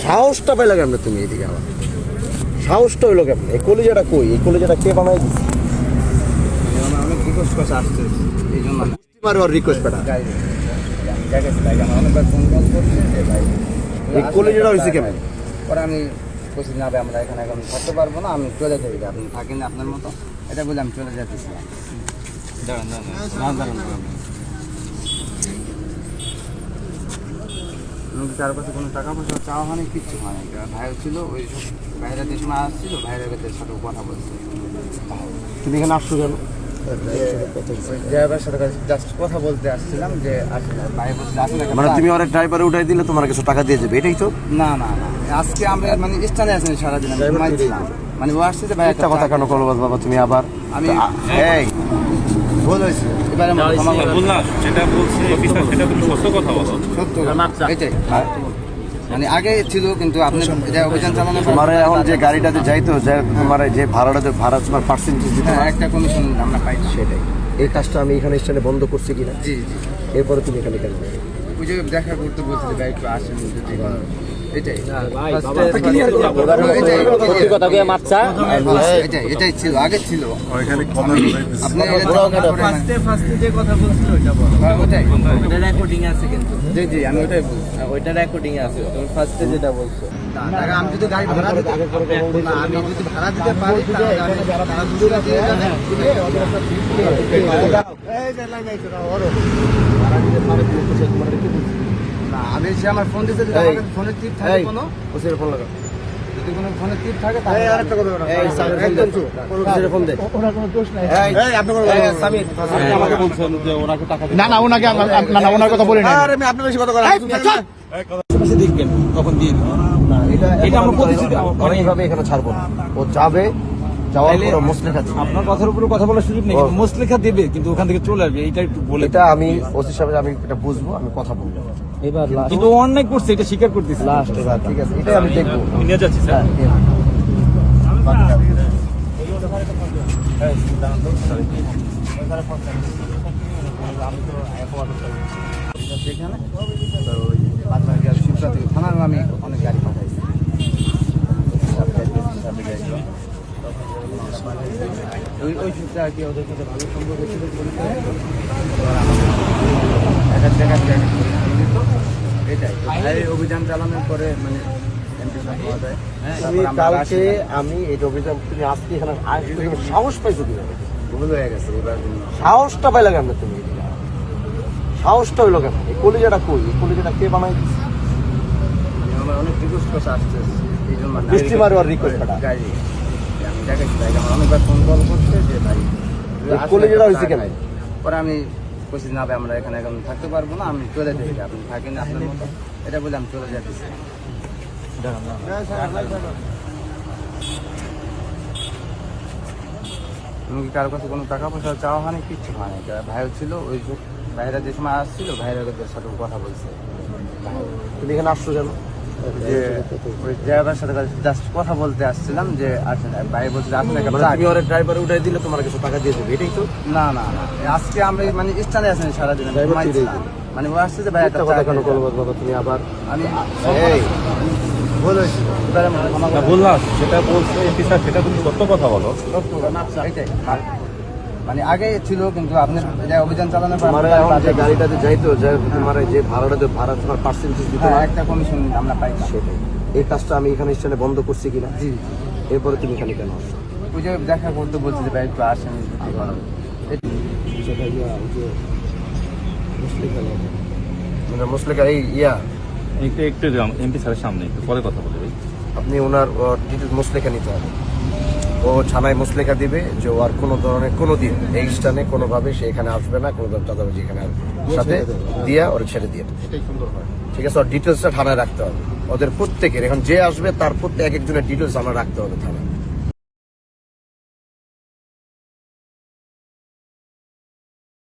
সাহসটা পাইলা কেমন তুমি এইদিকে আমার সাহসটা হইলো কেমন? এই কলিজাটা কই? এই কলিজাটা কে বানাই দিচ্ছে? অনেক রিকোয়েস্ট করছে আসতে, এই জন্য মারো রিকোয়েস্ট পেটা অনেকবার ফোন কল করছে যে ভাই এই কলিজাটা হয়েছে কেমন? পরে আমি বলছি না ভাই আমরা এখানে এখন থাকতে পারবো না, আমি চলে যাই, আপনি থাকেন আপনার মতো, এটা বলে আমি চলে যেতেছিলাম। তার কাছে কোনো টাকা পয়সা চাওয়া হয়নি, কিচ্ছু হয়নি। ভাইও ছিল ওই বাইরের দেশ সময় আসছিল, বাইরের সাথে কথা বলছে। তুমি এখানে আসছো কেন? ড্রাইভারের সাথে জাস্ট কথা বলতে আসছিলাম যে আসলে ভাই বলছে আসলে মানে তুমি ওর ড্রাইভারে উঠাই দিলে তোমার কিছু টাকা দিয়ে যাবে, এটাই তো? না না না, আজকে আমরা মানে স্থানে আছেন সারাদিন, আমি ঘুমাইছিলাম। মানে ও আসছে যে ভাই একটা কথা কেন করবো বাবা তুমি আবার? আমি এই ভুল হয়েছে, এবারে আমার ক্ষমা করে বললাম যেটা বলছি অফিসার সেটা তুমি সত্য কথা বলো। সত্য এটাই। মানে আগে ছিল কিন্তু আপনি এটা অভিযান চালানোর পর তোমার এখন যে গাড়িটাতে যাইতো যে তোমার যে ভাড়াটা তোমার পার্সেন্টেজ দিতে হয়, একটা কমিশন আমরা পাই সেটাই। এই কাজটা আমি এখানে স্ট্যান্ডে বন্ধ করছি কিনা? জি জি, এরপরে তুমি এখানে কেন? ওই যে দেখা করতে বলছে যে ভাই একটু আসেন যদি, এটাই এটাই ছিল, আগে ছিল। আপনি ফার্স্টে যে কথা বলছিল ওইটা বলো। ওটাই ওটা রেকর্ডিং আছে কিন্তু। জি জি, আমি ওটাই বলছি। ওইটা রেকর্ডিং আছে। তুমি ফার্স্টে যেটা বলছো। আমি যদি গাড়ি ভাড়া দিতে না, আমি যদি ভাড়া দিতে পারি তাহলে তারা দুজনে দিয়ে যাবে। না, আমি সে আমার ফোন দিতে, যদি আমার ফোনের টিপ থাকে কোনো, ফোন লাগা, যদি কোনো ফোনের টিপ থাকে তাহলে আরেকটা কথা ফোন দে। ওনার কোনো দোষ নাই। সামির আমাকে বলছেন যে ওনাকে টাকা না না ওনাকে না না ওনার কথা বলি না। আমি আপনার বেশি কথা বলা দেখবেন তখন দিয়ে দিবেন। এটা আমরা প্রতিশ্রুতি আমি এইভাবে এখানে ছাড়বো না। ও যাবে, যাওয়ার পর মুসলিখা দিবে। আপনার কথার উপরে কথা বলার সুযোগ নেই, কিন্তু মুসলেখা দেবে, কিন্তু ওখান থেকে চলে আসবে, এটা একটু বলে। এটা আমি ওসি সাহেব আমি এটা বুঝবো, আমি কথা বলবো। এবার কিন্তু ও অন্যায় করছে, এটা স্বীকার করতেছে। লাস্ট এবার ঠিক আছে, এটাই আমি দেখবো। নিয়ে যাচ্ছি স্যার। সেখানে তো ওই আপনার গাড়ি শিবরা থেকে থানার আমি অনেক গাড়ি পাঠাইছি। ওই শিবটা আর কি ওদের সাথে ভালো সম্পর্ক ছিল, এক এক জায়গায় এটাই এই অভিযান চালানোর পরে মানে তুমি কালকে আমি এই অভিযান তুমি আজকে এখানে সাহস পাইছো কিভাবে? ভুল হয়ে গেছে এবার। সাহসটা পাইলা কেন তুমি? সাহসটা হইলো কেন? এই কলিজাটা কই? এই কলিজাটা কে বানাই দিচ্ছে? আমার অনেক রিকোয়েস্ট করছে আসতে, এই জন্য বৃষ্টি মারো আর রিকোয়েস্ট পেটা গাড়ি আমি দেখাচ্ছি ভাই, আমার অনেকবার ফোন কল করছে যে ভাই কলিজাটা হয়েছে কেন? পরে আমি বলছি না ভাই আমরা এখানে এখন থাকতে পারবো না, আমি চলে যাই, আপনি থাকেন আপনার মতো, এটা বলে আমি চলে যেতেছি। এমনকি কারোর কাছে কোনো টাকা পয়সা চাওয়া হয়নি, কিচ্ছু হয়নি। ভাইও ছিল ওই বাইরের যে সময় আসছিল, ভাইয়ের সাথে কথা বলছে। তুমি এখানে আসছো কেন? যে ওই ড্রাইভারের সাথে জাস্ট কথা বলতে আসছিলাম যে আসেন, ভাই বলছে আসেন একটা মানে তুমি ওর ড্রাইভারে উঠাই দিলে তোমার কিছু টাকা দিয়ে দেবে, এটাই তো? না না না, আজকে আমরা মানে স্থানে আছেন সারাদিন, আমি ড্রাইভার ঘুমাইছিলাম। মানে ও আসছে যে ভাই একটা কথা কেন করবো বাবা তুমি আবার? আমি এই ভুল হয়েছিল, এবারে আমার ক্ষমা করে বললাম যেটা বলছে অফিসার সেটা তুমি সত্য কথা বলো। এটাই। মানে আগে ছিল কিন্তু আপনি এটা অভিযান চালানোর পর তোমার এখন যে গাড়িটাতে যাইতো যে তোমার যে ভাড়া তোমার পার্সেন্টেজ দিতে হয়, একটা কমিশন আমরা পাই সেটাই। এই কাজটা আমি এখানে স্ট্যান্ডে বন্ধ করছি কিনা? জি। এরপরে তুমি এখানে কেন আসছো? ওই যে দেখা করতে বলছে যে ভাই একটু আসেন, মানে মুসলিকা এই ইয়া একটু একটু এমপি স্যারের সামনে একটু পরে কথা বলবে। আপনি ওনার ডিটেলস মুসলেখা নিতে হবে। ও থানায় মুসলেখা দিবে যে ও আর কোনো ধরনের কোনো দিন এই স্থানে কোনোভাবে সে এখানে আসবে না, কোনো চাঁদাবাজি এখানে সাথে দিয়া ওর ছেড়ে দিয়ে, এটাই সুন্দর হয়। ঠিক আছে? ওর ডিটেলসটা থানায় রাখতে হবে ওদের প্রত্যেকের। এখন যে আসবে তার প্রত্যেক এক একজনের ডিটেলস আমরা রাখতে হবে থানায়।